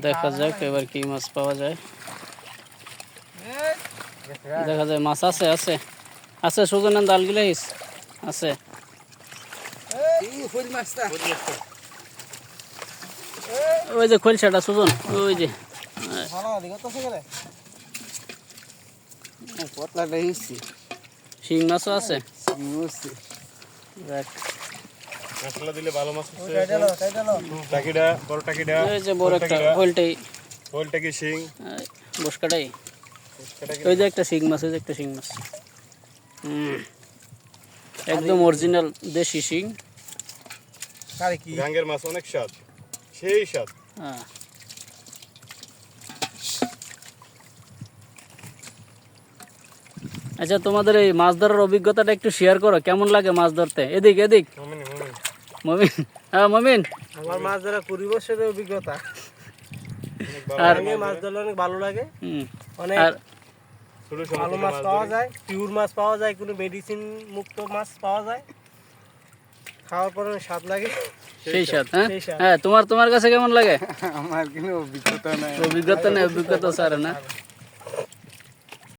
দেখা যাক এবার কি মাছ পাওয়া যায়। দেখা যায় মাছ আছে আছে আছে সুজনের ডাল গিলাইস আছে। ওই যে খোলসাটা সুজন ওই যে শিং মাছও আছে। দেখ মশলা দিলে ভালো মাছ হচ্ছে। টাকিটা বড় টাকিটা এই যে বড় একটা হোলটাই টাকি শিং বসকাটাই। ওই যে একটা শিং মাছ ওই যে একটা শিং মাছ একদম অরিজিনাল দেশি শিং। গাঙ্গের মাছ অনেক স্বাদ সেই স্বাদ। হ্যাঁ আচ্ছা তোমাদের এই মাছ ধরার অভিজ্ঞতাটা একটু শেয়ার করো, কেমন লাগে মাছ ধরতে? এদিক এদিক মমিন। হ্যাঁ মমিন, আমার মাছ ধরা 20 বছরের অভিজ্ঞতা। আর মাছ ধরলে অনেক ভালো লাগে, অনেক আর ভালো মাছ পাওয়া যায়, পিওর মাছ পাওয়া যায়, কোনো মেডিসিন মুক্ত মাছ পাওয়া যায়, খাওয়ার পরে স্বাদ লাগে সেই স্বাদ। হ্যাঁ তোমার কাছে কেমন লাগে? আমার কোনো অভিজ্ঞতা নাই। অভিজ্ঞতা নেই, অভিজ্ঞতা স্যার না।